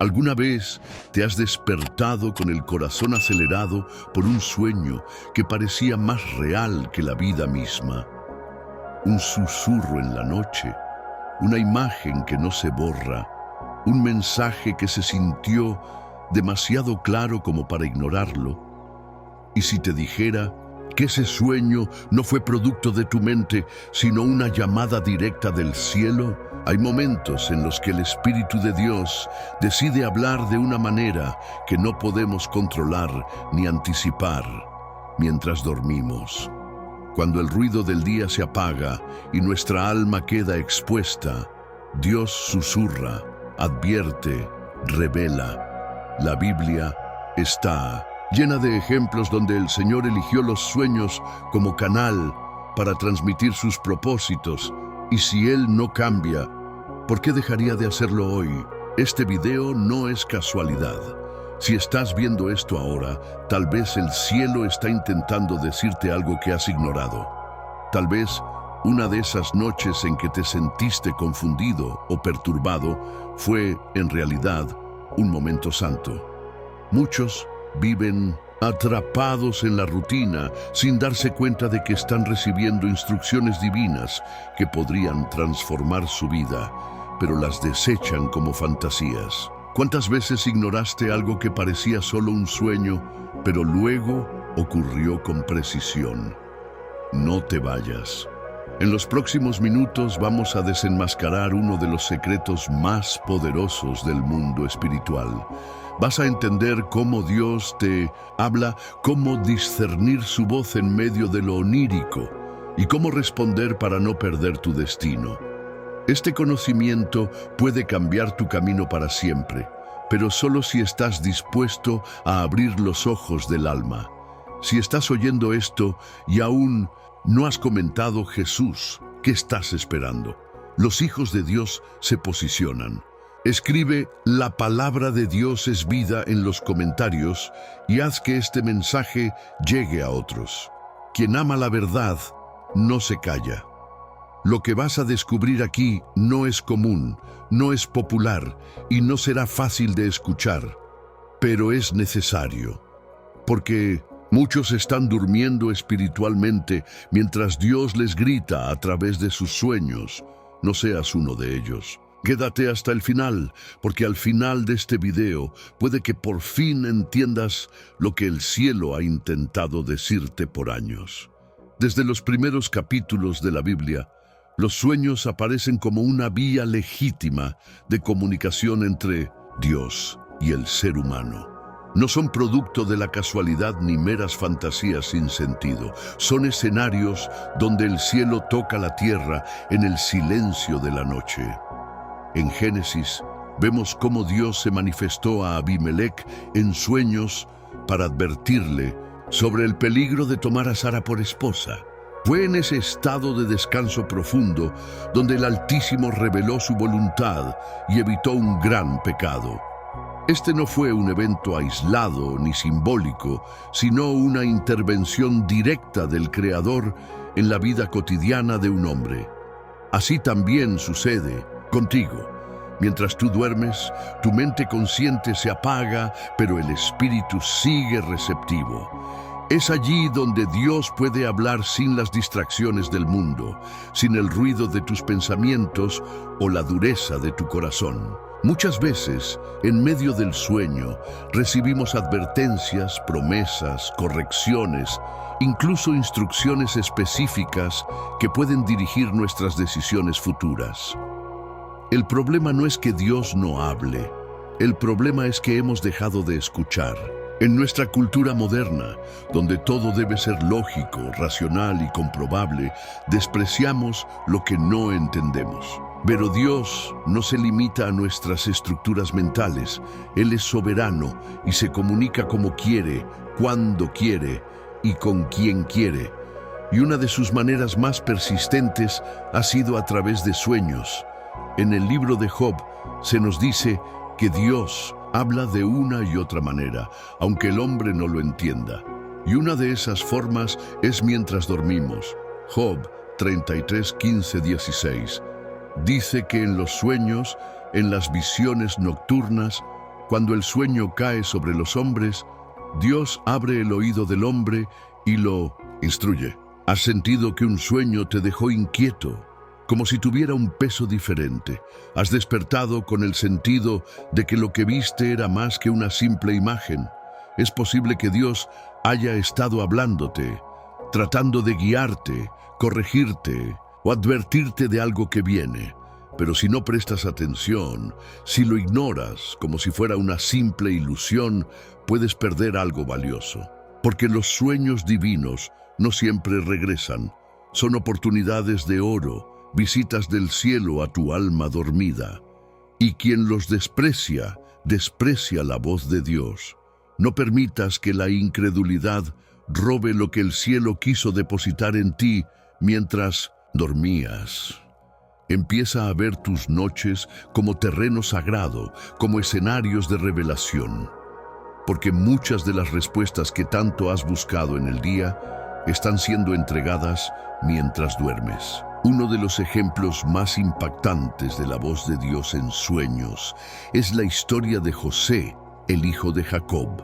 ¿Alguna vez te has despertado con el corazón acelerado por un sueño que parecía más real que la vida misma? Un susurro en la noche, una imagen que no se borra, un mensaje que se sintió demasiado claro como para ignorarlo. ¿Y si te dijera que ese sueño no fue producto de tu mente, sino una llamada directa del cielo? Hay momentos en los que el Espíritu de Dios decide hablar de una manera que no podemos controlar ni anticipar mientras dormimos. Cuando el ruido del día se apaga y nuestra alma queda expuesta, Dios susurra, advierte, revela. La Biblia está llena de ejemplos donde el Señor eligió los sueños como canal para transmitir sus propósitos. Y si Él no cambia, ¿por qué dejaría de hacerlo hoy? Este video no es casualidad. Si estás viendo esto ahora, tal vez el cielo está intentando decirte algo que has ignorado. Tal vez una de esas noches en que te sentiste confundido o perturbado fue, en realidad, un momento santo. Muchos viven atrapados en la rutina sin darse cuenta de que están recibiendo instrucciones divinas que podrían transformar su vida, pero las desechan como fantasías. ¿Cuántas veces ignoraste algo que parecía solo un sueño, pero luego ocurrió con precisión? No te vayas. En los próximos minutos vamos a desenmascarar uno de los secretos más poderosos del mundo espiritual. Vas a entender cómo Dios te habla, cómo discernir su voz en medio de lo onírico y cómo responder para no perder tu destino. Este conocimiento puede cambiar tu camino para siempre, pero solo si estás dispuesto a abrir los ojos del alma. Si estás oyendo esto y aún no has comentado Jesús, ¿qué estás esperando? Los hijos de Dios se posicionan. Escribe "La palabra de Dios es vida" en los comentarios y haz que este mensaje llegue a otros. Quien ama la verdad no se calla. Lo que vas a descubrir aquí no es común, no es popular y no será fácil de escuchar, pero es necesario, porque muchos están durmiendo espiritualmente mientras Dios les grita a través de sus sueños. No seas uno de ellos. Quédate hasta el final, porque al final de este video puede que por fin entiendas lo que el cielo ha intentado decirte por años. Desde los primeros capítulos de la Biblia, los sueños aparecen como una vía legítima de comunicación entre Dios y el ser humano. No son producto de la casualidad ni meras fantasías sin sentido. Son escenarios donde el cielo toca la tierra en el silencio de la noche. En Génesis, vemos cómo Dios se manifestó a Abimelech en sueños para advertirle sobre el peligro de tomar a Sara por esposa. Fue en ese estado de descanso profundo donde el Altísimo reveló su voluntad y evitó un gran pecado. Este no fue un evento aislado ni simbólico, sino una intervención directa del Creador en la vida cotidiana de un hombre. Así también sucede contigo. Mientras tú duermes, tu mente consciente se apaga, pero el espíritu sigue receptivo. Es allí donde Dios puede hablar sin las distracciones del mundo, sin el ruido de tus pensamientos o la dureza de tu corazón. Muchas veces, en medio del sueño, recibimos advertencias, promesas, correcciones, incluso instrucciones específicas que pueden dirigir nuestras decisiones futuras. El problema no es que Dios no hable, el problema es que hemos dejado de escuchar. En nuestra cultura moderna, donde todo debe ser lógico, racional y comprobable, despreciamos lo que no entendemos. Pero Dios no se limita a nuestras estructuras mentales. Él es soberano y se comunica como quiere, cuando quiere y con quien quiere. Y una de sus maneras más persistentes ha sido a través de sueños. En el libro de Job se nos dice que Dios habla de una y otra manera, aunque el hombre no lo entienda. Y una de esas formas es mientras dormimos. Job 33, 15, 16. Dice que en los sueños, en las visiones nocturnas, cuando el sueño cae sobre los hombres, Dios abre el oído del hombre y lo instruye. ¿Has sentido que un sueño te dejó inquieto, como si tuviera un peso diferente? ¿Has despertado con el sentido de que lo que viste era más que una simple imagen? Es posible que Dios haya estado hablándote, tratando de guiarte, corregirte o advertirte de algo que viene. Pero si no prestas atención, si lo ignoras como si fuera una simple ilusión, puedes perder algo valioso. Porque los sueños divinos no siempre regresan. Son oportunidades de oro, visitas del cielo a tu alma dormida. Y quien los desprecia, desprecia la voz de Dios. No permitas que la incredulidad robe lo que el cielo quiso depositar en ti mientras dormías. Empieza a ver tus noches como terreno sagrado, como escenarios de revelación. Porque muchas de las respuestas que tanto has buscado en el día están siendo entregadas mientras duermes. Uno de los ejemplos más impactantes de la voz de Dios en sueños es la historia de José, el hijo de Jacob.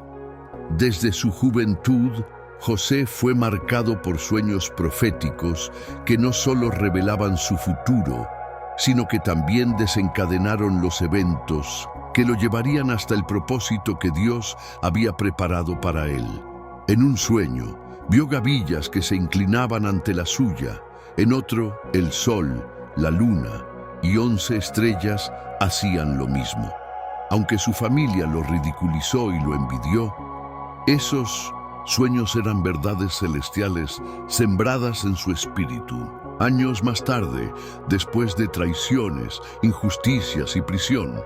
Desde su juventud, José fue marcado por sueños proféticos que no solo revelaban su futuro, sino que también desencadenaron los eventos que lo llevarían hasta el propósito que Dios había preparado para él. En un sueño, vio gavillas que se inclinaban ante la suya. En otro, el sol, la luna y 11 estrellas hacían lo mismo. Aunque su familia lo ridiculizó y lo envidió, esos sueños eran verdades celestiales sembradas en su espíritu. Años más tarde, después de traiciones, injusticias y prisión,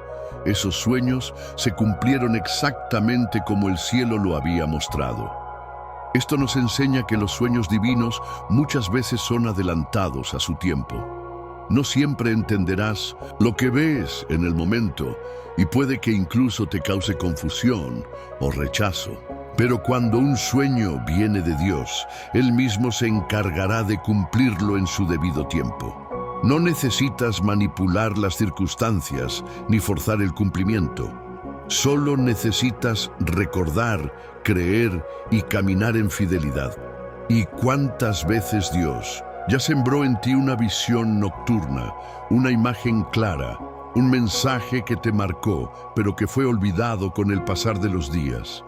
esos sueños se cumplieron exactamente como el cielo lo había mostrado. Esto nos enseña que los sueños divinos muchas veces son adelantados a su tiempo. No siempre entenderás lo que ves en el momento y puede que incluso te cause confusión o rechazo. Pero cuando un sueño viene de Dios, Él mismo se encargará de cumplirlo en su debido tiempo. No necesitas manipular las circunstancias ni forzar el cumplimiento. Solo necesitas recordar, creer y caminar en fidelidad. ¿Y cuántas veces Dios ya sembró en ti una visión nocturna, una imagen clara, un mensaje que te marcó, pero que fue olvidado con el pasar de los días?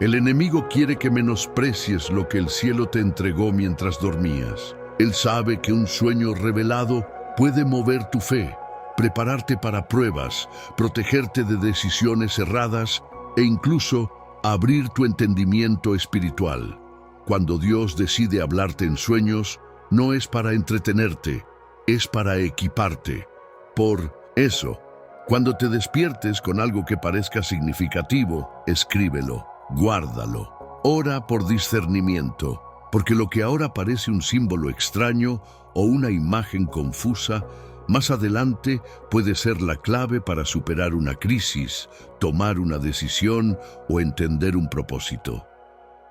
El enemigo quiere que menosprecies lo que el cielo te entregó mientras dormías. Él sabe que un sueño revelado puede mover tu fe, prepararte para pruebas, protegerte de decisiones erradas e incluso abrir tu entendimiento espiritual. Cuando Dios decide hablarte en sueños, no es para entretenerte, es para equiparte. Por eso, cuando te despiertes con algo que parezca significativo, escríbelo, guárdalo. Ora por discernimiento, porque lo que ahora parece un símbolo extraño o una imagen confusa, más adelante puede ser la clave para superar una crisis, tomar una decisión o entender un propósito.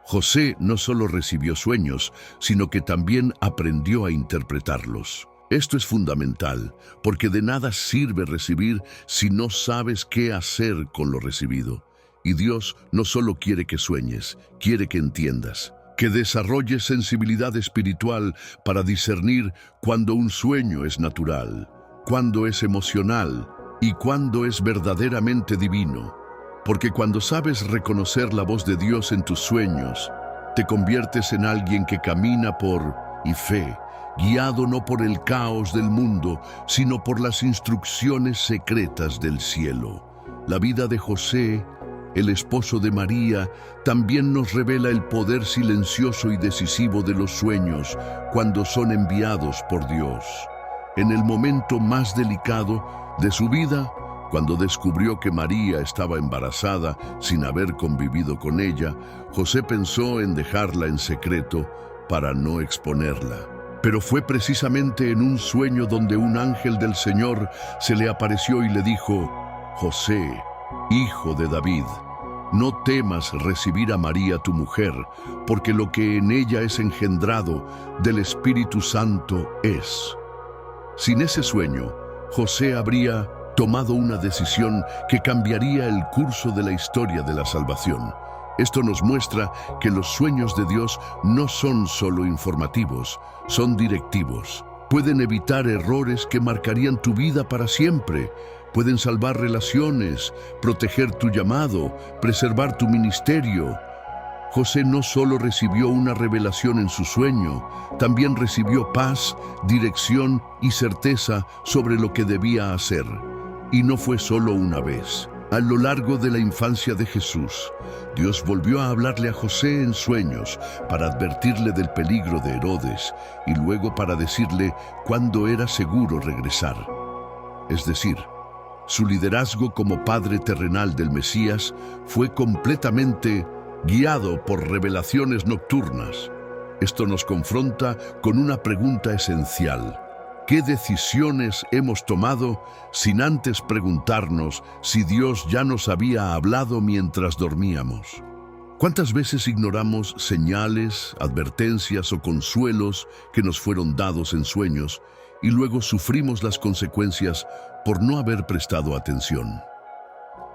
José no solo recibió sueños, sino que también aprendió a interpretarlos. Esto es fundamental, porque de nada sirve recibir si no sabes qué hacer con lo recibido. Y Dios no solo quiere que sueñes, quiere que entiendas, que desarrolles sensibilidad espiritual para discernir cuándo un sueño es natural, cuándo es emocional y cuándo es verdaderamente divino. Porque cuando sabes reconocer la voz de Dios en tus sueños, te conviertes en alguien que camina por fe, guiado no por el caos del mundo, sino por las instrucciones secretas del cielo. La vida de José, el esposo de María, también nos revela el poder silencioso y decisivo de los sueños cuando son enviados por Dios. En el momento más delicado de su vida, cuando descubrió que María estaba embarazada sin haber convivido con ella, José pensó en dejarla en secreto para no exponerla. Pero fue precisamente en un sueño donde un ángel del Señor se le apareció y le dijo: José, hijo de David, no temas recibir a María tu mujer, porque lo que en ella es engendrado del Espíritu Santo es. Sin ese sueño, José habría tomado una decisión que cambiaría el curso de la historia de la salvación. Esto nos muestra que los sueños de Dios no son solo informativos, son directivos. Pueden evitar errores que marcarían tu vida para siempre. Pueden salvar relaciones, proteger tu llamado, preservar tu ministerio. José no solo recibió una revelación en su sueño, también recibió paz, dirección y certeza sobre lo que debía hacer. Y no fue solo una vez. A lo largo de la infancia de Jesús, Dios volvió a hablarle a José en sueños para advertirle del peligro de Herodes y luego para decirle cuándo era seguro regresar. Es decir, su liderazgo como padre terrenal del Mesías fue completamente guiado por revelaciones nocturnas. Esto nos confronta con una pregunta esencial. ¿Qué decisiones hemos tomado sin antes preguntarnos si Dios ya nos había hablado mientras dormíamos? ¿Cuántas veces ignoramos señales, advertencias o consuelos que nos fueron dados en sueños y luego sufrimos las consecuencias por no haber prestado atención?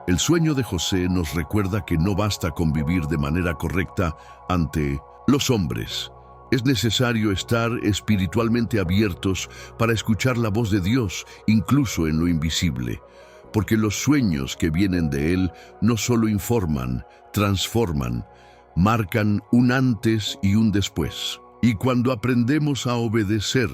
El sueño de José nos recuerda que no basta con vivir de manera correcta ante los hombres. Es necesario estar espiritualmente abiertos para escuchar la voz de Dios, incluso en lo invisible, porque los sueños que vienen de Él no solo informan, transforman, marcan un antes y un después. Y cuando aprendemos a obedecer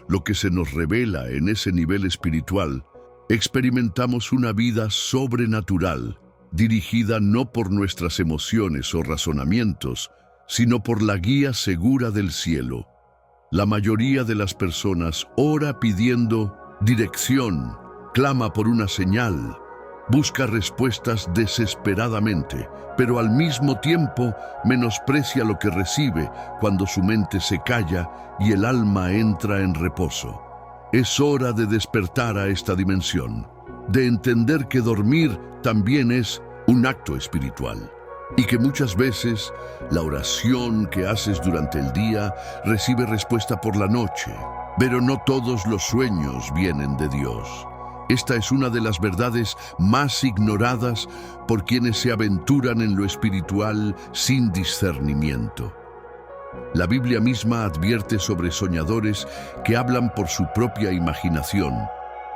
lo que se nos revela en ese nivel espiritual, experimentamos una vida sobrenatural, dirigida no por nuestras emociones o razonamientos, sino por la guía segura del cielo. La mayoría de las personas ora pidiendo dirección, clama por una señal, busca respuestas desesperadamente, pero al mismo tiempo menosprecia lo que recibe cuando su mente se calla y el alma entra en reposo. Es hora de despertar a esta dimensión, de entender que dormir también es un acto espiritual. Y que muchas veces la oración que haces durante el día recibe respuesta por la noche. Pero no todos los sueños vienen de Dios. Esta es una de las verdades más ignoradas por quienes se aventuran en lo espiritual sin discernimiento. La Biblia misma advierte sobre soñadores que hablan por su propia imaginación,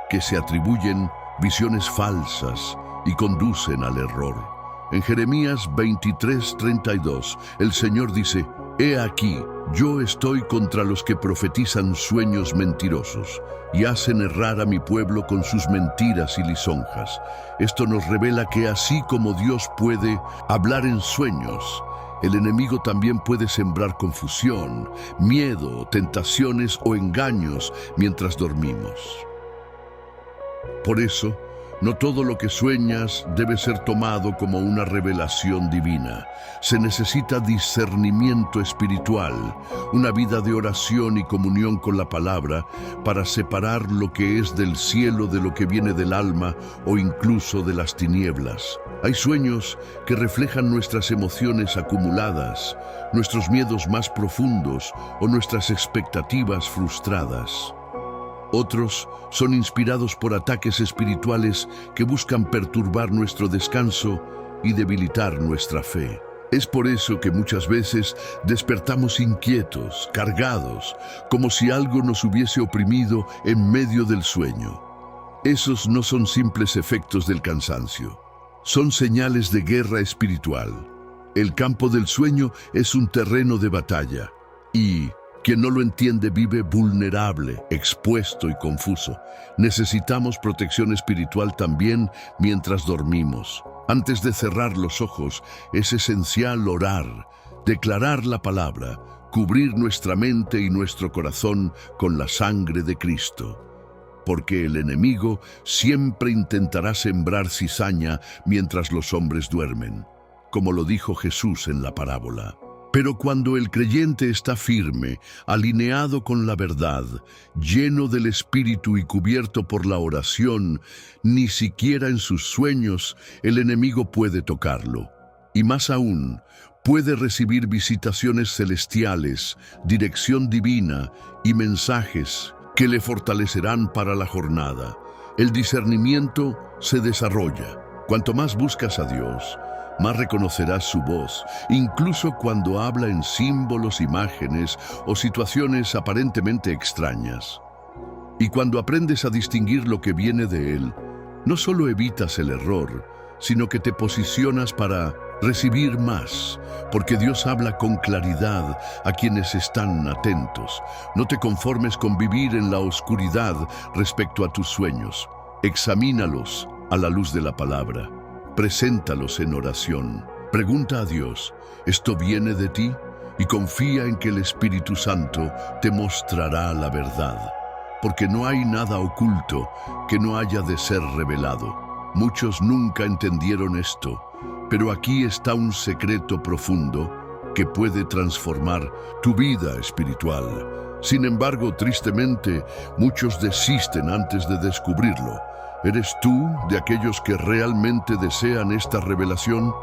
que se atribuyen visiones falsas y conducen al error. En Jeremías 23:32, el Señor dice: «He aquí, yo estoy contra los que profetizan sueños mentirosos y hacen errar a mi pueblo con sus mentiras y lisonjas». Esto nos revela que así como Dios puede hablar en sueños, el enemigo también puede sembrar confusión, miedo, tentaciones o engaños mientras dormimos. Por eso, no todo lo que sueñas debe ser tomado como una revelación divina. Se necesita discernimiento espiritual, una vida de oración y comunión con la palabra para separar lo que es del cielo de lo que viene del alma o incluso de las tinieblas. Hay sueños que reflejan nuestras emociones acumuladas, nuestros miedos más profundos o nuestras expectativas frustradas. Otros son inspirados por ataques espirituales que buscan perturbar nuestro descanso y debilitar nuestra fe. Es por eso que muchas veces despertamos inquietos, cargados, como si algo nos hubiese oprimido en medio del sueño. Esos no son simples efectos del cansancio, son señales de guerra espiritual. El campo del sueño es un terreno de batalla y quien no lo entiende vive vulnerable, expuesto y confuso. Necesitamos protección espiritual también mientras dormimos. Antes de cerrar los ojos, es esencial orar, declarar la palabra, cubrir nuestra mente y nuestro corazón con la sangre de Cristo. Porque el enemigo siempre intentará sembrar cizaña mientras los hombres duermen, como lo dijo Jesús en la parábola. Pero cuando el creyente está firme, alineado con la verdad, lleno del Espíritu y cubierto por la oración, ni siquiera en sus sueños el enemigo puede tocarlo. Y más aún, puede recibir visitaciones celestiales, dirección divina y mensajes que le fortalecerán para la jornada. El discernimiento se desarrolla. Cuanto más buscas a Dios, más reconocerás su voz, incluso cuando habla en símbolos, imágenes o situaciones aparentemente extrañas. Y cuando aprendes a distinguir lo que viene de Él, no solo evitas el error, sino que te posicionas para recibir más, porque Dios habla con claridad a quienes están atentos. No te conformes con vivir en la oscuridad respecto a tus sueños. Examínalos a la luz de la palabra. Preséntalos en oración. Pregunta a Dios, ¿esto viene de ti? Y confía en que el Espíritu Santo te mostrará la verdad. Porque no hay nada oculto que no haya de ser revelado. Muchos nunca entendieron esto, pero aquí está un secreto profundo que puede transformar tu vida espiritual. Sin embargo, tristemente, muchos desisten antes de descubrirlo. ¿Eres tú de aquellos que realmente desean esta revelación?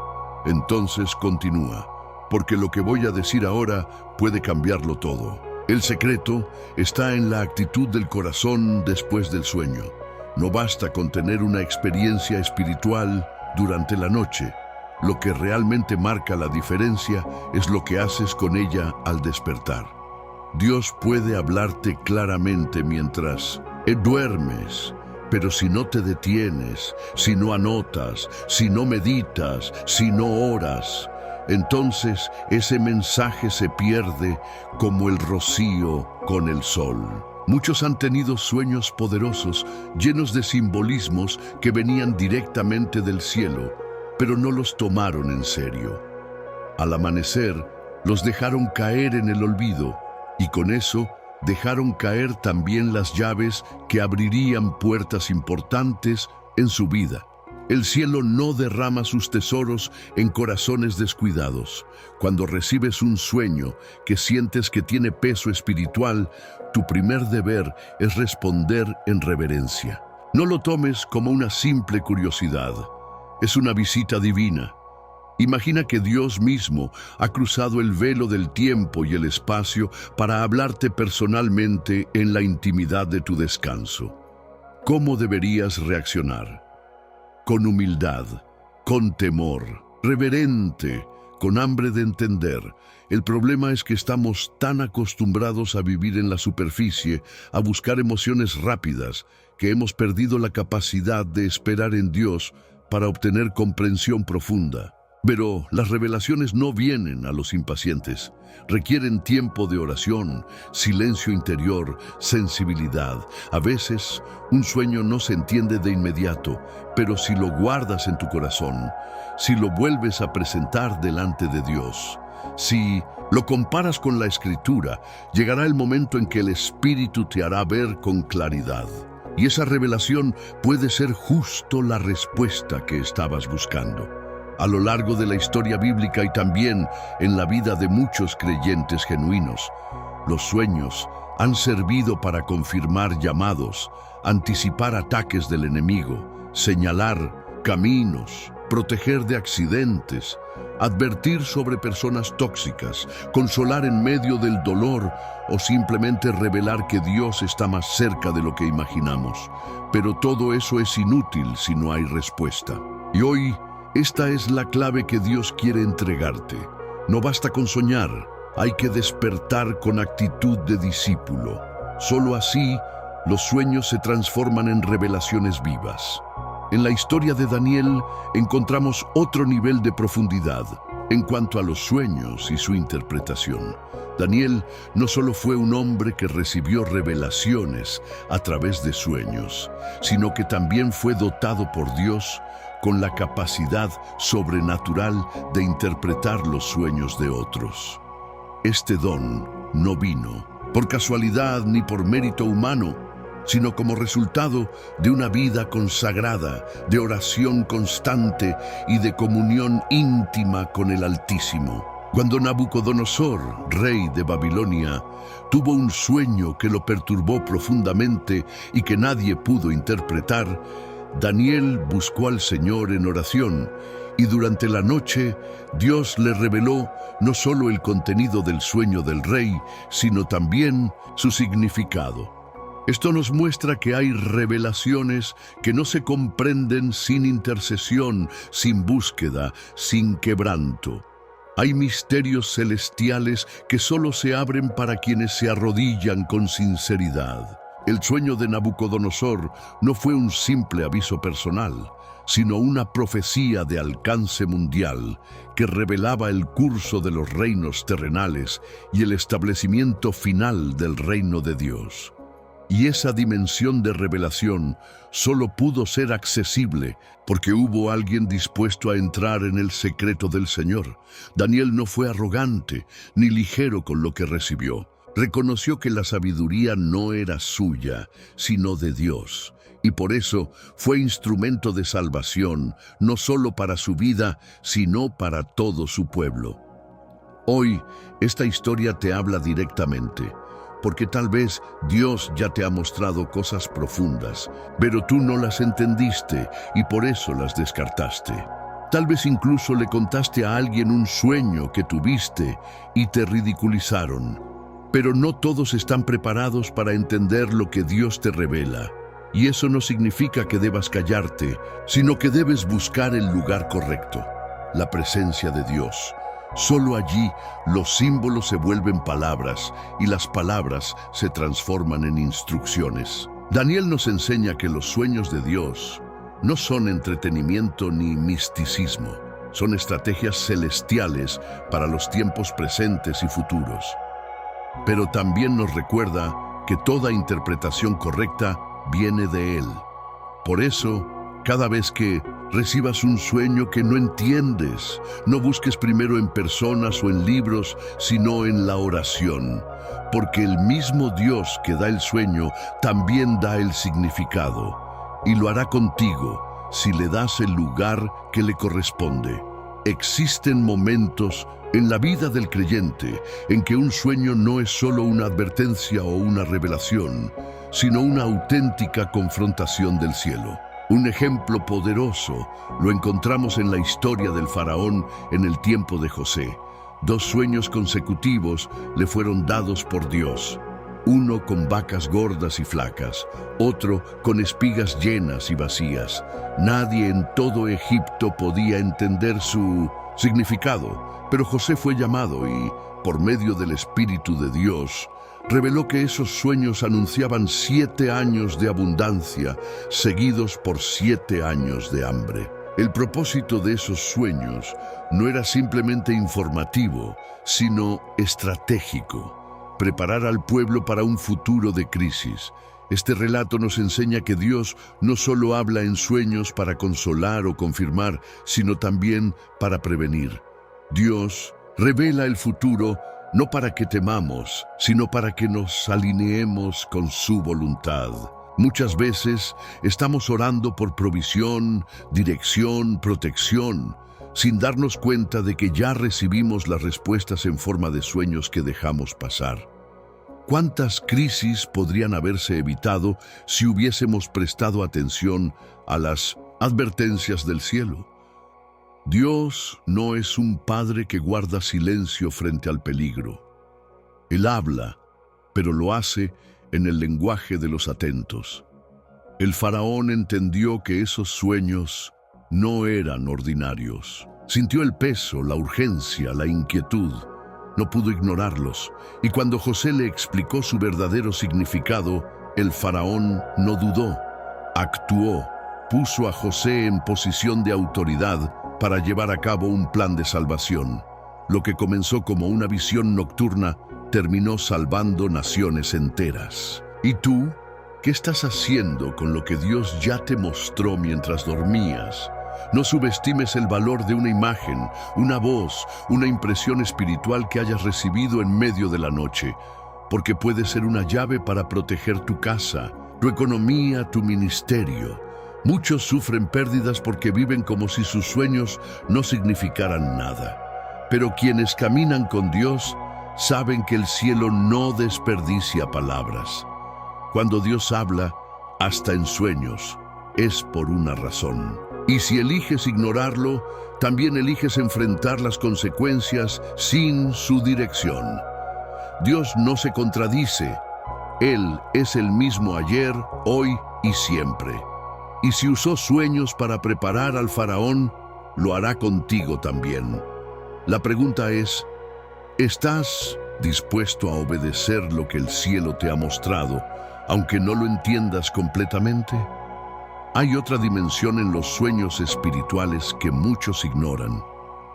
Entonces continúa, porque lo que voy a decir ahora puede cambiarlo todo. El secreto está en la actitud del corazón después del sueño. No basta con tener una experiencia espiritual durante la noche. Lo que realmente marca la diferencia es lo que haces con ella al despertar. Dios puede hablarte claramente mientras duermes, pero si no te detienes, si no anotas, si no meditas, si no oras, entonces ese mensaje se pierde como el rocío con el sol. Muchos han tenido sueños poderosos, llenos de simbolismos que venían directamente del cielo, pero no los tomaron en serio. Al amanecer, los dejaron caer en el olvido, y con eso dejaron caer también las llaves que abrirían puertas importantes en su vida. El cielo no derrama sus tesoros en corazones descuidados. Cuando recibes un sueño que sientes que tiene peso espiritual, tu primer deber es responder en reverencia. No lo tomes como una simple curiosidad. Es una visita divina. Imagina que Dios mismo ha cruzado el velo del tiempo y el espacio para hablarte personalmente en la intimidad de tu descanso. ¿Cómo deberías reaccionar? Con humildad, con temor, reverente, con hambre de entender. El problema es que estamos tan acostumbrados a vivir en la superficie, a buscar emociones rápidas, que hemos perdido la capacidad de esperar en Dios para obtener comprensión profunda. Pero las revelaciones no vienen a los impacientes. Requieren tiempo de oración, silencio interior, sensibilidad. A veces, un sueño no se entiende de inmediato, pero si lo guardas en tu corazón, si lo vuelves a presentar delante de Dios, si lo comparas con la Escritura, llegará el momento en que el Espíritu te hará ver con claridad. Y esa revelación puede ser justo la respuesta que estabas buscando. A lo largo de la historia bíblica y también en la vida de muchos creyentes genuinos, los sueños han servido para confirmar llamados, anticipar ataques del enemigo, señalar caminos, proteger de accidentes, advertir sobre personas tóxicas, consolar en medio del dolor o simplemente revelar que Dios está más cerca de lo que imaginamos. Pero todo eso es inútil si no hay respuesta. Y hoy, esta es la clave que Dios quiere entregarte. No basta con soñar, hay que despertar con actitud de discípulo. Solo así, los sueños se transforman en revelaciones vivas. En la historia de Daniel encontramos otro nivel de profundidad en cuanto a los sueños y su interpretación. Daniel no solo fue un hombre que recibió revelaciones a través de sueños, sino que también fue dotado por Dios con la capacidad sobrenatural de interpretar los sueños de otros. Este don no vino por casualidad ni por mérito humano, sino como resultado de una vida consagrada, de oración constante y de comunión íntima con el Altísimo. Cuando Nabucodonosor, rey de Babilonia, tuvo un sueño que lo perturbó profundamente y que nadie pudo interpretar, Daniel buscó al Señor en oración y durante la noche Dios le reveló no solo el contenido del sueño del rey, sino también su significado. Esto nos muestra que hay revelaciones que no se comprenden sin intercesión, sin búsqueda, sin quebranto. Hay misterios celestiales que solo se abren para quienes se arrodillan con sinceridad. El sueño de Nabucodonosor no fue un simple aviso personal, sino una profecía de alcance mundial que revelaba el curso de los reinos terrenales y el establecimiento final del reino de Dios. Y esa dimensión de revelación solo pudo ser accesible porque hubo alguien dispuesto a entrar en el secreto del Señor. Daniel no fue arrogante ni ligero con lo que recibió. Reconoció que la sabiduría no era suya, sino de Dios. Y por eso fue instrumento de salvación, no solo para su vida, sino para todo su pueblo. Hoy, esta historia te habla directamente, porque tal vez Dios ya te ha mostrado cosas profundas, pero tú no las entendiste y por eso las descartaste. Tal vez incluso le contaste a alguien un sueño que tuviste y te ridiculizaron. Pero no todos están preparados para entender lo que Dios te revela. Y eso no significa que debas callarte, sino que debes buscar el lugar correcto, la presencia de Dios. Solo allí los símbolos se vuelven palabras y las palabras se transforman en instrucciones. Daniel nos enseña que los sueños de Dios no son entretenimiento ni misticismo, son estrategias celestiales para los tiempos presentes y futuros. Pero también nos recuerda que toda interpretación correcta viene de Él. Por eso, cada vez que recibas un sueño que no entiendes, no busques primero en personas o en libros, sino en la oración, porque el mismo Dios que da el sueño también da el significado, y lo hará contigo si le das el lugar que le corresponde. Existen momentos en la vida del creyente en que un sueño no es solo una advertencia o una revelación, sino una auténtica confrontación del cielo. Un ejemplo poderoso lo encontramos en la historia del faraón en el tiempo de José. 2 sueños consecutivos le fueron dados por Dios. Uno con vacas gordas y flacas, otro con espigas llenas y vacías. Nadie en todo Egipto podía entender su significado, pero José fue llamado y, por medio del Espíritu de Dios, reveló que esos sueños anunciaban 7 años de abundancia, seguidos por 7 años de hambre. El propósito de esos sueños no era simplemente informativo, sino estratégico. Preparar al pueblo para un futuro de crisis. Este relato nos enseña que Dios no solo habla en sueños para consolar o confirmar, sino también para prevenir. Dios revela el futuro no para que temamos, sino para que nos alineemos con su voluntad. Muchas veces estamos orando por provisión, dirección, protección, sin darnos cuenta de que ya recibimos las respuestas en forma de sueños que dejamos pasar. ¿Cuántas crisis podrían haberse evitado si hubiésemos prestado atención a las advertencias del cielo? Dios no es un padre que guarda silencio frente al peligro. Él habla, pero lo hace en el lenguaje de los atentos. El faraón entendió que esos sueños no eran ordinarios. Sintió el peso, la urgencia, la inquietud. No pudo ignorarlos, y cuando José le explicó su verdadero significado, el faraón no dudó, actuó, puso a José en posición de autoridad para llevar a cabo un plan de salvación. Lo que comenzó como una visión nocturna terminó salvando naciones enteras. ¿Y tú? ¿Qué estás haciendo con lo que Dios ya te mostró mientras dormías? No subestimes el valor de una imagen, una voz, una impresión espiritual que hayas recibido en medio de la noche, porque puede ser una llave para proteger tu casa, tu economía, tu ministerio. Muchos sufren pérdidas porque viven como si sus sueños no significaran nada. Pero quienes caminan con Dios saben que el cielo no desperdicia palabras. Cuando Dios habla, hasta en sueños, es por una razón. Y si eliges ignorarlo, también eliges enfrentar las consecuencias sin su dirección. Dios no se contradice, Él es el mismo ayer, hoy y siempre. Y si usó sueños para preparar al faraón, lo hará contigo también. La pregunta es, ¿estás dispuesto a obedecer lo que el cielo te ha mostrado, aunque no lo entiendas completamente? Hay otra dimensión en los sueños espirituales que muchos ignoran: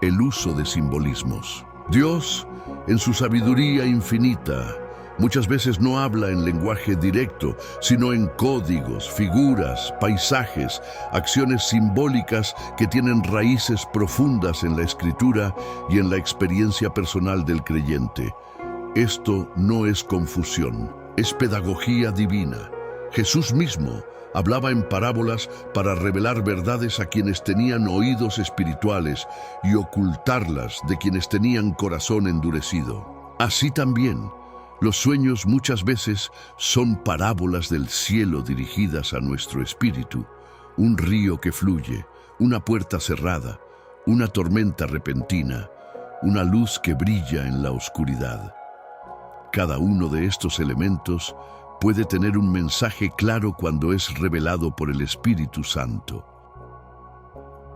el uso de simbolismos. Dios, en su sabiduría infinita, muchas veces no habla en lenguaje directo, sino en códigos, figuras, paisajes, acciones simbólicas que tienen raíces profundas en la escritura y en la experiencia personal del creyente. Esto no es confusión, es pedagogía divina. Jesús mismo hablaba en parábolas para revelar verdades a quienes tenían oídos espirituales y ocultarlas de quienes tenían corazón endurecido. Así también, los sueños muchas veces son parábolas del cielo dirigidas a nuestro espíritu: un río que fluye, una puerta cerrada, una tormenta repentina, una luz que brilla en la oscuridad. Cada uno de estos elementos puede tener un mensaje claro cuando es revelado por el Espíritu Santo.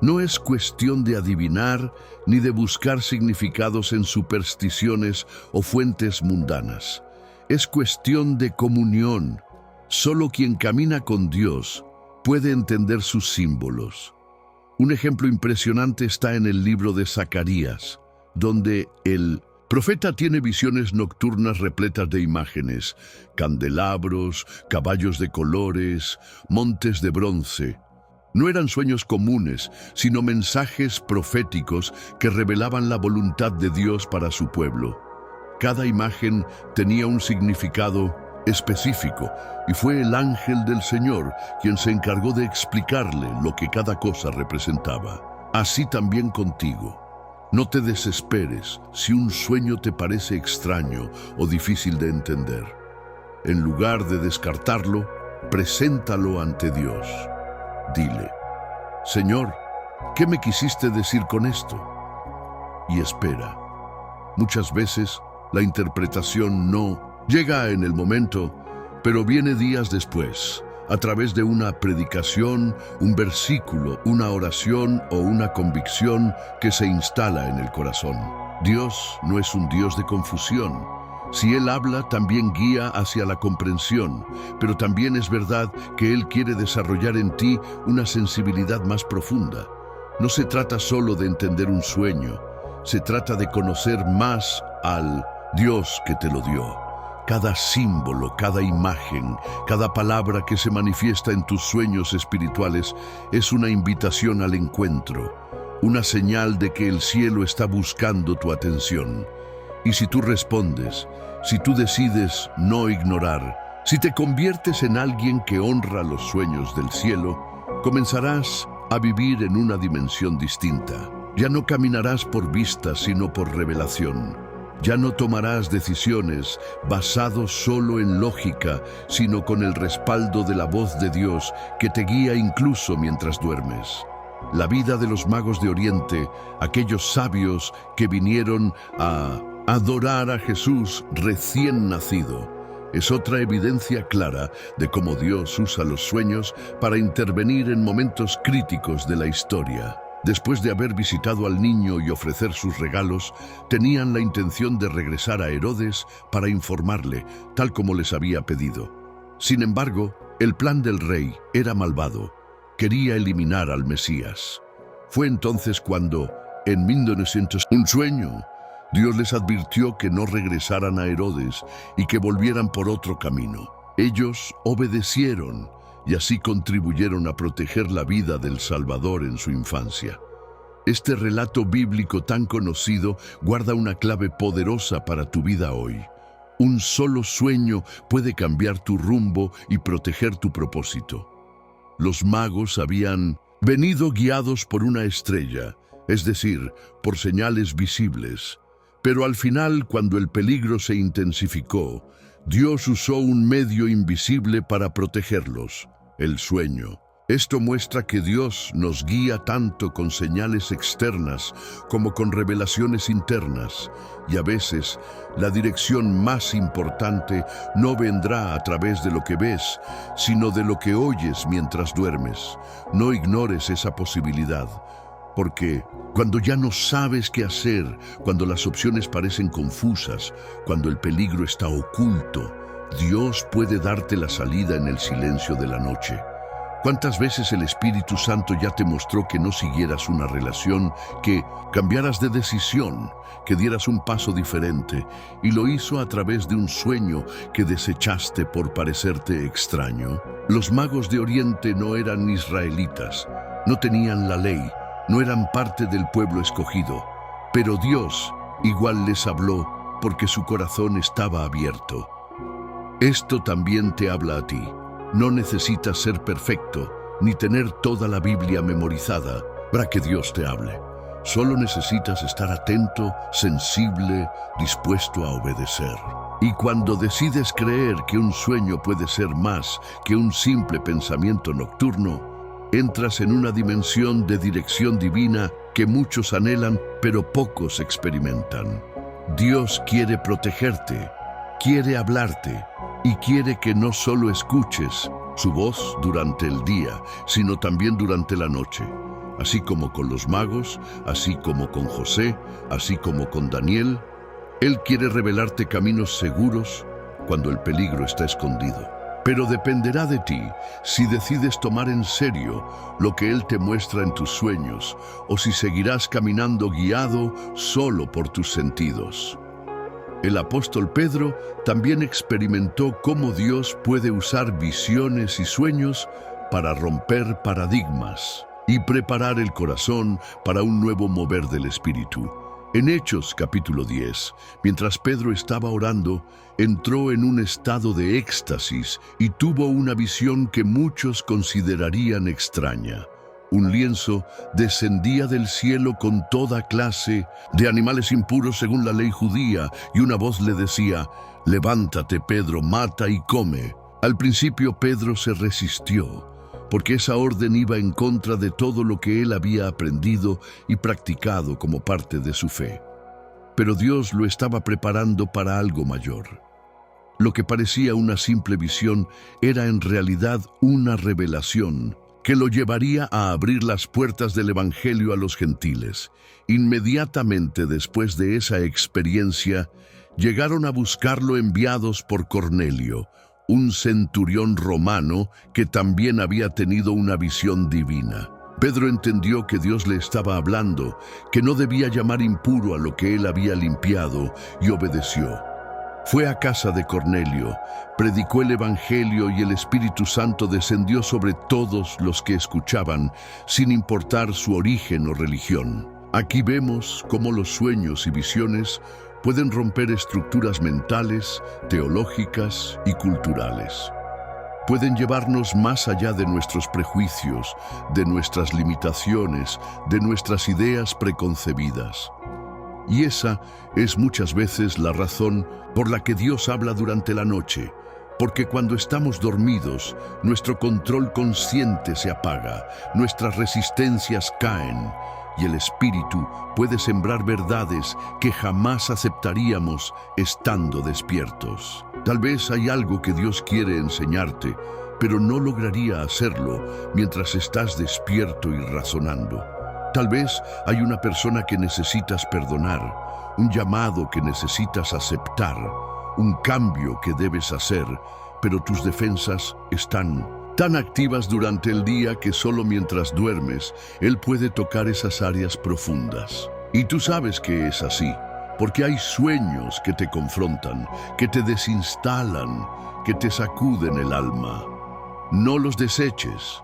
No es cuestión de adivinar ni de buscar significados en supersticiones o fuentes mundanas. Es cuestión de comunión. Solo quien camina con Dios puede entender sus símbolos. Un ejemplo impresionante está en el libro de Zacarías, donde el profeta tiene visiones nocturnas repletas de imágenes: candelabros, caballos de colores, montes de bronce. No eran sueños comunes, sino mensajes proféticos que revelaban la voluntad de Dios para su pueblo. Cada imagen tenía un significado específico, y fue el ángel del Señor quien se encargó de explicarle lo que cada cosa representaba. Así también contigo. No te desesperes si un sueño te parece extraño o difícil de entender. En lugar de descartarlo, preséntalo ante Dios. Dile: Señor, ¿qué me quisiste decir con esto? Y espera. Muchas veces la interpretación no llega en el momento, pero viene días después, a través de una predicación, un versículo, una oración o una convicción que se instala en el corazón. Dios no es un Dios de confusión. Si Él habla, también guía hacia la comprensión, pero también es verdad que Él quiere desarrollar en ti una sensibilidad más profunda. No se trata solo de entender un sueño, se trata de conocer más al Dios que te lo dio. Cada símbolo, cada imagen, cada palabra que se manifiesta en tus sueños espirituales es una invitación al encuentro, una señal de que el cielo está buscando tu atención. Y si tú respondes, si tú decides no ignorar, si te conviertes en alguien que honra los sueños del cielo, comenzarás a vivir en una dimensión distinta. Ya no caminarás por vista, sino por revelación. Ya no tomarás decisiones basadas solo en lógica, sino con el respaldo de la voz de Dios que te guía incluso mientras duermes. La vida de los magos de Oriente, aquellos sabios que vinieron a adorar a Jesús recién nacido, es otra evidencia clara de cómo Dios usa los sueños para intervenir en momentos críticos de la historia. Después de haber visitado al niño y ofrecer sus regalos, tenían la intención de regresar a Herodes para informarle, tal como les había pedido. Sin embargo, el plan del rey era malvado. Quería eliminar al Mesías. Fue entonces cuando, en 1900, un sueño, Dios les advirtió que no regresaran a Herodes y que volvieran por otro camino. Ellos obedecieron y así contribuyeron a proteger la vida del Salvador en su infancia. Este relato bíblico tan conocido guarda una clave poderosa para tu vida hoy. Un solo sueño puede cambiar tu rumbo y proteger tu propósito. Los magos habían venido guiados por una estrella, es decir, por señales visibles. Pero al final, cuando el peligro se intensificó, Dios usó un medio invisible para protegerlos: el sueño. Esto muestra que Dios nos guía tanto con señales externas como con revelaciones internas, y a veces la dirección más importante no vendrá a través de lo que ves, sino de lo que oyes mientras duermes. No ignores esa posibilidad, porque cuando ya no sabes qué hacer, cuando las opciones parecen confusas, cuando el peligro está oculto, Dios puede darte la salida en el silencio de la noche. ¿Cuántas veces el Espíritu Santo ya te mostró que no siguieras una relación, que cambiaras de decisión, que dieras un paso diferente, y lo hizo a través de un sueño que desechaste por parecerte extraño? Los magos de Oriente no eran israelitas, no tenían la ley, no eran parte del pueblo escogido, pero Dios igual les habló porque su corazón estaba abierto. Esto también te habla a ti. No necesitas ser perfecto, ni tener toda la Biblia memorizada para que Dios te hable. Solo necesitas estar atento, sensible, dispuesto a obedecer. Y cuando decides creer que un sueño puede ser más que un simple pensamiento nocturno, entras en una dimensión de dirección divina que muchos anhelan, pero pocos experimentan. Dios quiere protegerte, quiere hablarte, y quiere que no solo escuches su voz durante el día, sino también durante la noche. Así como con los magos, así como con José, así como con Daniel, Él quiere revelarte caminos seguros cuando el peligro está escondido. Pero dependerá de ti si decides tomar en serio lo que Él te muestra en tus sueños, o si seguirás caminando guiado solo por tus sentidos. El apóstol Pedro también experimentó cómo Dios puede usar visiones y sueños para romper paradigmas y preparar el corazón para un nuevo mover del Espíritu. En Hechos capítulo 10, mientras Pedro estaba orando, entró en un estado de éxtasis y tuvo una visión que muchos considerarían extraña. Un lienzo descendía del cielo con toda clase de animales impuros según la ley judía, y una voz le decía: «Levántate, Pedro, mata y come». Al principio Pedro se resistió, porque esa orden iba en contra de todo lo que él había aprendido y practicado como parte de su fe. Pero Dios lo estaba preparando para algo mayor. Lo que parecía una simple visión era en realidad una revelación que lo llevaría a abrir las puertas del Evangelio a los gentiles. Inmediatamente después de esa experiencia, llegaron a buscarlo enviados por Cornelio, un centurión romano que también había tenido una visión divina. Pedro entendió que Dios le estaba hablando, que no debía llamar impuro a lo que él había limpiado, y obedeció. Fue a casa de Cornelio, predicó el Evangelio y el Espíritu Santo descendió sobre todos los que escuchaban, sin importar su origen o religión. Aquí vemos cómo los sueños y visiones pueden romper estructuras mentales, teológicas y culturales. Pueden llevarnos más allá de nuestros prejuicios, de nuestras limitaciones, de nuestras ideas preconcebidas. Y esa es muchas veces la razón por la que Dios habla durante la noche, porque cuando estamos dormidos, nuestro control consciente se apaga, nuestras resistencias caen, y el Espíritu puede sembrar verdades que jamás aceptaríamos estando despiertos. Tal vez hay algo que Dios quiere enseñarte, pero no lograría hacerlo mientras estás despierto y razonando. Tal vez hay una persona que necesitas perdonar, un llamado que necesitas aceptar, un cambio que debes hacer, pero tus defensas están tan activas durante el día que solo mientras duermes, Él puede tocar esas áreas profundas. Y tú sabes que es así, porque hay sueños que te confrontan, que te desinstalan, que te sacuden el alma. No los deseches.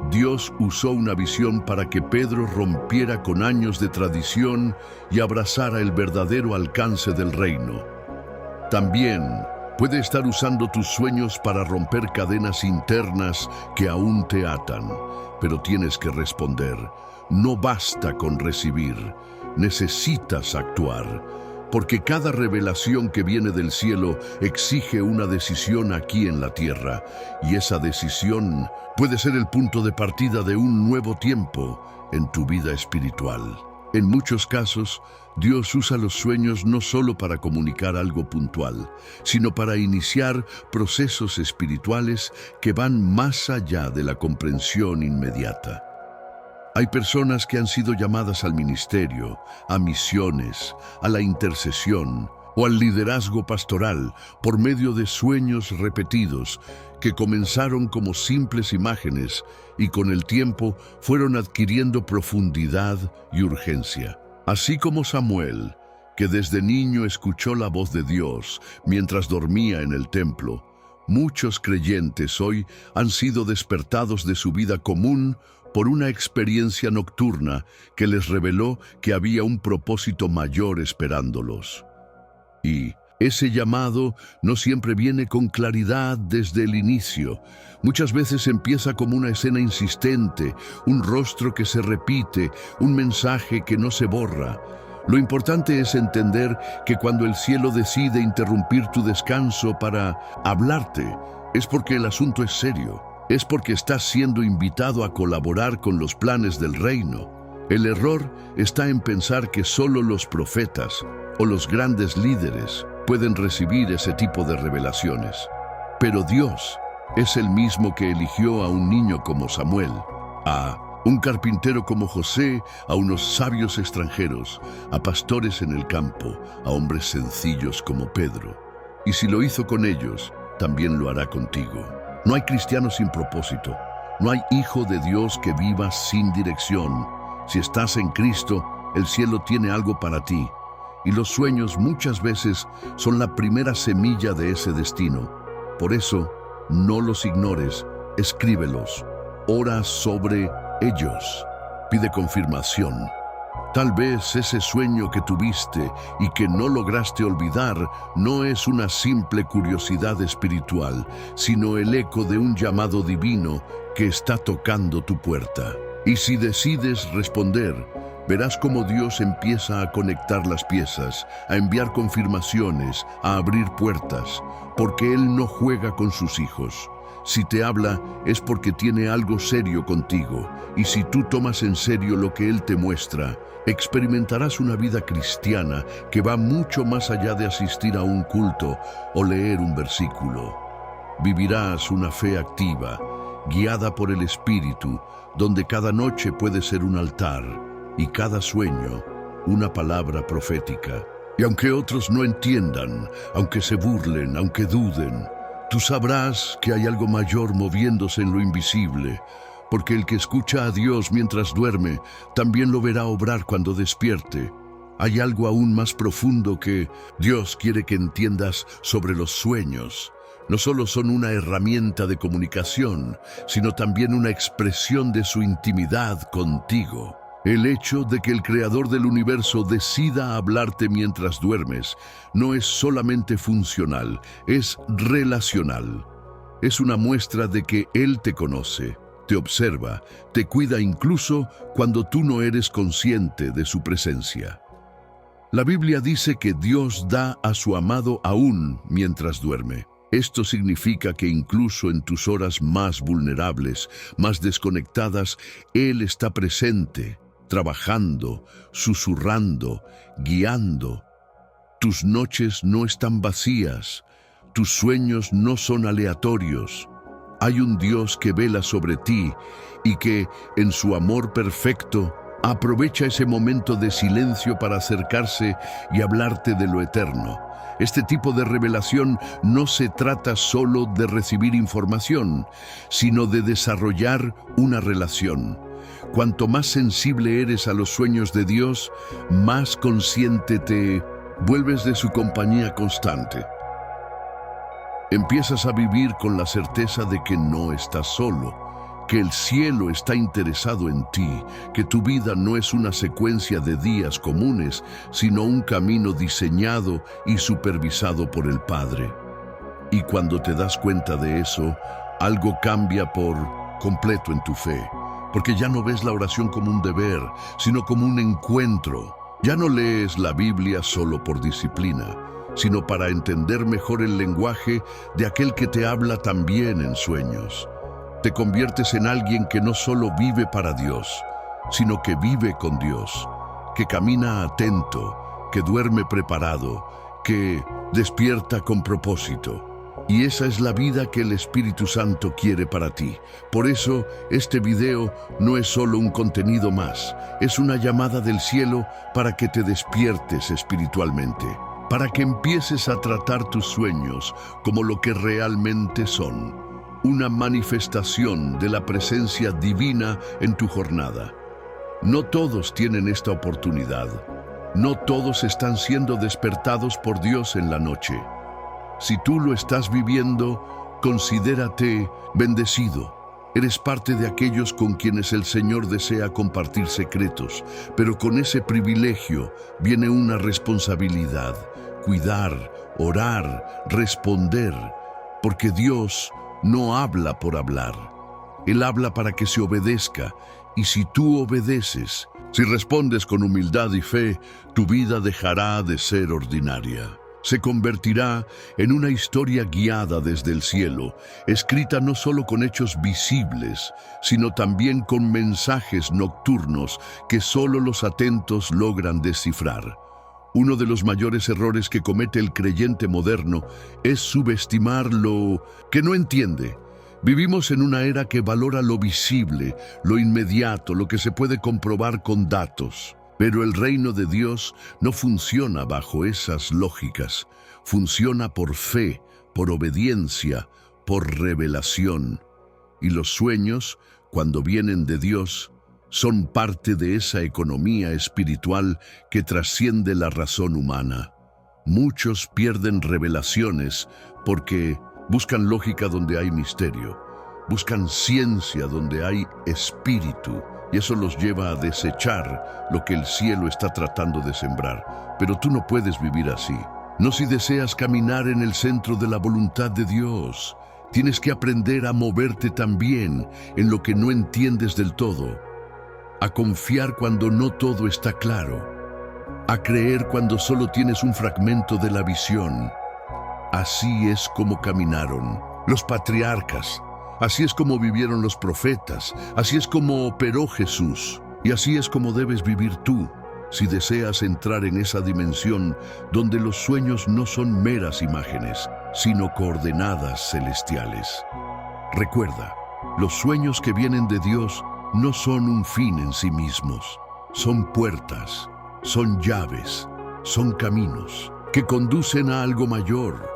Dios usó una visión para que Pedro rompiera con años de tradición y abrazara el verdadero alcance del reino. También puede estar usando tus sueños para romper cadenas internas que aún te atan, pero tienes que responder. No basta con recibir, necesitas actuar. porque cada revelación que viene del cielo exige una decisión aquí en la tierra, y esa decisión puede ser el punto de partida de un nuevo tiempo en tu vida espiritual. En muchos casos, Dios usa los sueños no solo para comunicar algo puntual, sino para iniciar procesos espirituales que van más allá de la comprensión inmediata. Hay personas que han sido llamadas al ministerio, a misiones, a la intercesión o al liderazgo pastoral por medio de sueños repetidos que comenzaron como simples imágenes y con el tiempo fueron adquiriendo profundidad y urgencia. Así como Samuel, que desde niño escuchó la voz de Dios mientras dormía en el templo, muchos creyentes hoy han sido despertados de su vida común por una experiencia nocturna que les reveló que había un propósito mayor esperándolos. Y ese llamado no siempre viene con claridad desde el inicio. Muchas veces empieza como una escena insistente, un rostro que se repite, un mensaje que no se borra. Lo importante es entender que cuando el cielo decide interrumpir tu descanso para hablarte, es porque el asunto es serio. Es porque estás siendo invitado a colaborar con los planes del reino. El error está en pensar que solo los profetas o los grandes líderes pueden recibir ese tipo de revelaciones. Pero Dios es el mismo que eligió a un niño como Samuel, a un carpintero como José, a unos sabios extranjeros, a pastores en el campo, a hombres sencillos como Pedro. Y si lo hizo con ellos, también lo hará contigo. No hay cristiano sin propósito. No hay hijo de Dios que viva sin dirección. Si estás en Cristo, el cielo tiene algo para ti. Y los sueños muchas veces son la primera semilla de ese destino. Por eso, no los ignores, escríbelos. Ora sobre ellos. Pide confirmación. Tal vez ese sueño que tuviste y que no lograste olvidar no es una simple curiosidad espiritual, sino el eco de un llamado divino que está tocando tu puerta. Y si decides responder, verás cómo Dios empieza a conectar las piezas, a enviar confirmaciones, a abrir puertas, porque Él no juega con sus hijos. Si te habla, es porque tiene algo serio contigo, y si tú tomas en serio lo que Él te muestra, experimentarás una vida cristiana que va mucho más allá de asistir a un culto o leer un versículo. Vivirás una fe activa, guiada por el Espíritu, donde cada noche puede ser un altar y cada sueño una palabra profética. Y aunque otros no entiendan, aunque se burlen, aunque duden, tú sabrás que hay algo mayor moviéndose en lo invisible, porque el que escucha a Dios mientras duerme, también lo verá obrar cuando despierte. Hay algo aún más profundo que Dios quiere que entiendas sobre los sueños. No solo son una herramienta de comunicación, sino también una expresión de su intimidad contigo. El hecho de que el Creador del universo decida hablarte mientras duermes no es solamente funcional, es relacional. Es una muestra de que Él te conoce, te observa, te cuida incluso cuando tú no eres consciente de su presencia. La Biblia dice que Dios da a su amado aún mientras duerme. Esto significa que incluso en tus horas más vulnerables, más desconectadas, Él está presente, trabajando, susurrando, guiando. Tus noches no están vacías, tus sueños no son aleatorios. Hay un Dios que vela sobre ti y que, en su amor perfecto, aprovecha ese momento de silencio para acercarse y hablarte de lo eterno. Este tipo de revelación no se trata solo de recibir información, sino de desarrollar una relación. Cuanto más sensible eres a los sueños de Dios, más consciente te vuelves de su compañía constante. Empiezas a vivir con la certeza de que no estás solo, que el cielo está interesado en ti, que tu vida no es una secuencia de días comunes, sino un camino diseñado y supervisado por el Padre. Y cuando te das cuenta de eso, algo cambia por completo en tu fe, porque ya no ves la oración como un deber, sino como un encuentro. Ya no lees la Biblia solo por disciplina, sino para entender mejor el lenguaje de aquel que te habla también en sueños. Te conviertes en alguien que no solo vive para Dios, sino que vive con Dios, que camina atento, que duerme preparado, que despierta con propósito. Y esa es la vida que el Espíritu Santo quiere para ti. Por eso, este video no es solo un contenido más, es una llamada del cielo para que te despiertes espiritualmente, para que empieces a tratar tus sueños como lo que realmente son, una manifestación de la presencia divina en tu jornada. No todos tienen esta oportunidad. No todos están siendo despertados por Dios en la noche. Si tú lo estás viviendo, considérate bendecido. Eres parte de aquellos con quienes el Señor desea compartir secretos, pero con ese privilegio viene una responsabilidad: cuidar, orar, responder, porque Dios no habla por hablar. Él habla para que se obedezca, y si tú obedeces, si respondes con humildad y fe, tu vida dejará de ser ordinaria. Se convertirá en una historia guiada desde el cielo, escrita no solo con hechos visibles, sino también con mensajes nocturnos que solo los atentos logran descifrar. Uno de los mayores errores que comete el creyente moderno es subestimar lo que no entiende. Vivimos en una era que valora lo visible, lo inmediato, lo que se puede comprobar con datos. Pero el reino de Dios no funciona bajo esas lógicas. Funciona por fe, por obediencia, por revelación. Y los sueños, cuando vienen de Dios, son parte de esa economía espiritual que trasciende la razón humana. Muchos pierden revelaciones porque buscan lógica donde hay misterio, buscan ciencia donde hay espíritu, y eso los lleva a desechar lo que el cielo está tratando de sembrar. Pero tú no puedes vivir así. No si deseas caminar en el centro de la voluntad de Dios. Tienes que aprender a moverte también en lo que no entiendes del todo, a confiar cuando no todo está claro, a creer cuando solo tienes un fragmento de la visión. Así es como caminaron los patriarcas. Así es como vivieron los profetas, así es como operó Jesús, y así es como debes vivir tú, si deseas entrar en esa dimensión donde los sueños no son meras imágenes, sino coordenadas celestiales. Recuerda, los sueños que vienen de Dios no son un fin en sí mismos, son puertas, son llaves, son caminos que conducen a algo mayor.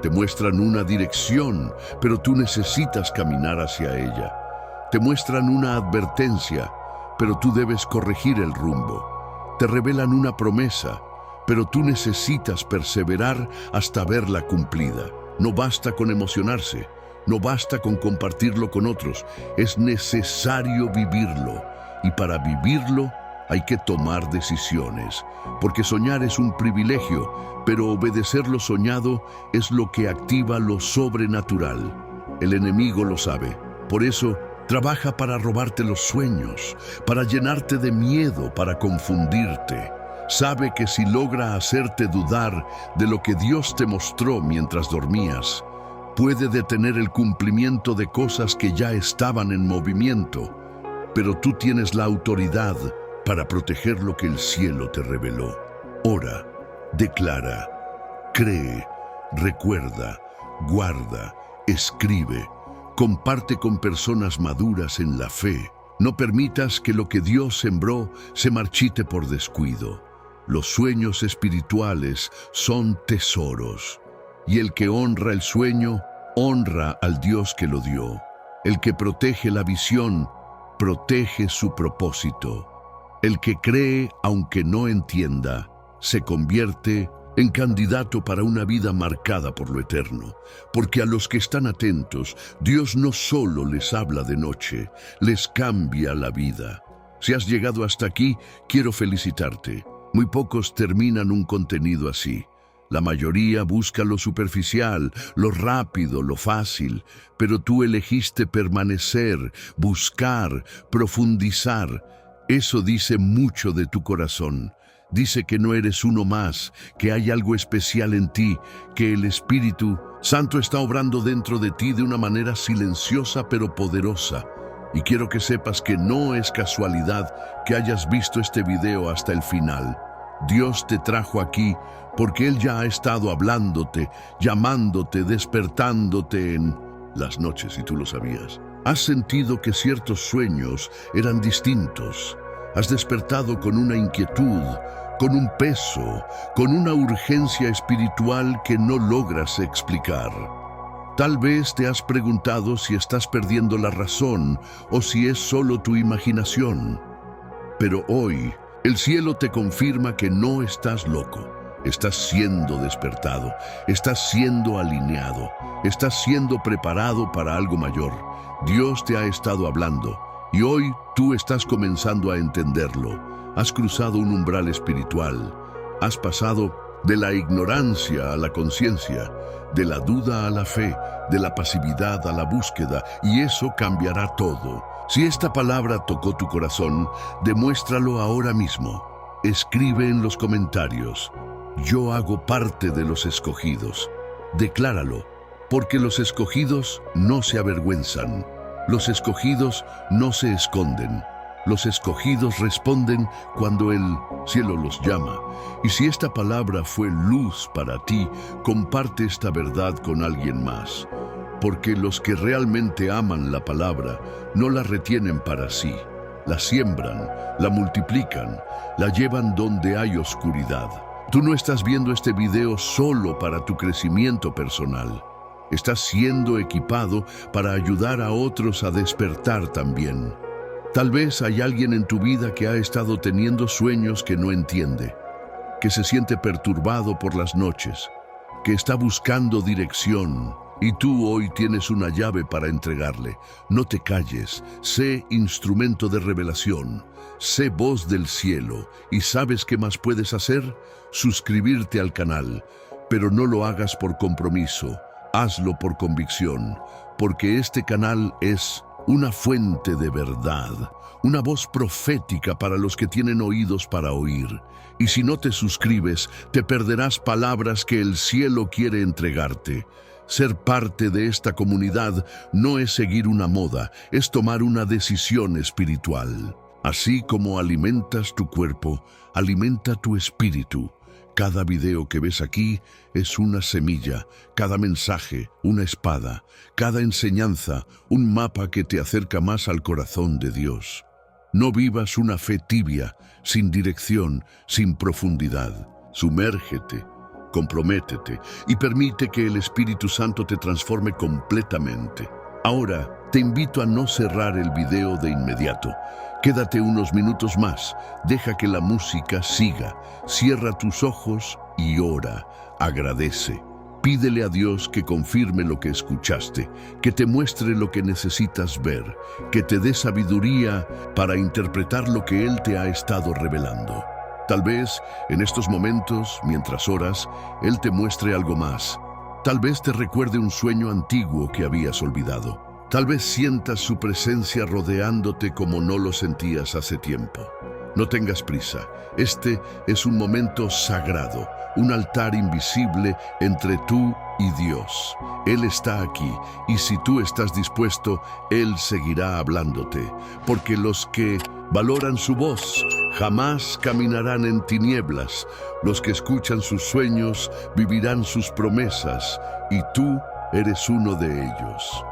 Te muestran una dirección, pero tú necesitas caminar hacia ella. Te muestran una advertencia, pero tú debes corregir el rumbo. Te revelan una promesa, pero tú necesitas perseverar hasta verla cumplida. No basta con emocionarse, no basta con compartirlo con otros, es necesario vivirlo. Y para vivirlo, hay que tomar decisiones, porque soñar es un privilegio, pero obedecer lo soñado es lo que activa lo sobrenatural. El enemigo lo sabe, por eso trabaja para robarte los sueños, para llenarte de miedo, para confundirte. Sabe que si logra hacerte dudar de lo que Dios te mostró mientras dormías, puede detener el cumplimiento de cosas que ya estaban en movimiento, pero tú tienes la autoridad para proteger lo que el cielo te reveló. Ora, declara, cree, recuerda, guarda, escribe, comparte con personas maduras en la fe. No permitas que lo que Dios sembró se marchite por descuido. Los sueños espirituales son tesoros, y el que honra el sueño, honra al Dios que lo dio. El que protege la visión, protege su propósito. El que cree, aunque no entienda, se convierte en candidato para una vida marcada por lo eterno. Porque a los que están atentos, Dios no solo les habla de noche, les cambia la vida. Si has llegado hasta aquí, quiero felicitarte. Muy pocos terminan un contenido así. La mayoría busca lo superficial, lo rápido, lo fácil, pero tú elegiste permanecer, buscar, profundizar. Eso dice mucho de tu corazón. Dice que no eres uno más, que hay algo especial en ti, que el Espíritu Santo está obrando dentro de ti de una manera silenciosa pero poderosa. Y quiero que sepas que no es casualidad que hayas visto este video hasta el final. Dios te trajo aquí porque Él ya ha estado hablándote, llamándote, despertándote en las noches, y tú lo sabías. Has sentido que ciertos sueños eran distintos. Has despertado con una inquietud, con un peso, con una urgencia espiritual que no logras explicar. Tal vez te has preguntado si estás perdiendo la razón o si es solo tu imaginación. Pero hoy, el cielo te confirma que no estás loco. Estás siendo despertado, estás siendo alineado, estás siendo preparado para algo mayor. Dios te ha estado hablando y hoy tú estás comenzando a entenderlo. Has cruzado un umbral espiritual, has pasado de la ignorancia a la conciencia, de la duda a la fe, de la pasividad a la búsqueda, y eso cambiará todo. Si esta palabra tocó tu corazón, demuéstralo ahora mismo. Escribe en los comentarios: yo hago parte de los escogidos. Decláralo, porque los escogidos no se avergüenzan. Los escogidos no se esconden. Los escogidos responden cuando el cielo los llama. Y si esta palabra fue luz para ti, comparte esta verdad con alguien más. Porque los que realmente aman la palabra no la retienen para sí. La siembran, la multiplican, la llevan donde hay oscuridad. Tú no estás viendo este video solo para tu crecimiento personal. Estás siendo equipado para ayudar a otros a despertar también. Tal vez hay alguien en tu vida que ha estado teniendo sueños que no entiende, que se siente perturbado por las noches, que está buscando dirección, y tú hoy tienes una llave para entregarle. No te calles, sé instrumento de revelación, sé voz del cielo. ¿Y sabes qué más puedes hacer? Suscribirte al canal, pero no lo hagas por compromiso, hazlo por convicción, porque este canal es una fuente de verdad, una voz profética para los que tienen oídos para oír. Y si no te suscribes, te perderás palabras que el cielo quiere entregarte. Ser parte de esta comunidad no es seguir una moda, es tomar una decisión espiritual. Así como alimentas tu cuerpo, alimenta tu espíritu. Cada video que ves aquí es una semilla, cada mensaje, una espada, cada enseñanza, un mapa que te acerca más al corazón de Dios. No vivas una fe tibia, sin dirección, sin profundidad. Sumérgete, comprométete y permite que el Espíritu Santo te transforme completamente. Ahora, te invito a no cerrar el video de inmediato. Quédate unos minutos más, deja que la música siga, cierra tus ojos y ora, agradece. Pídele a Dios que confirme lo que escuchaste, que te muestre lo que necesitas ver, que te dé sabiduría para interpretar lo que Él te ha estado revelando. Tal vez, en estos momentos, mientras oras, Él te muestre algo más. Tal vez te recuerde un sueño antiguo que habías olvidado. Tal vez sientas su presencia rodeándote como no lo sentías hace tiempo. No tengas prisa. Este es un momento sagrado, un altar invisible entre tú y Dios. Él está aquí y si tú estás dispuesto, Él seguirá hablándote. Porque los que valoran su voz jamás caminarán en tinieblas. Los que escuchan sus sueños vivirán sus promesas y tú eres uno de ellos.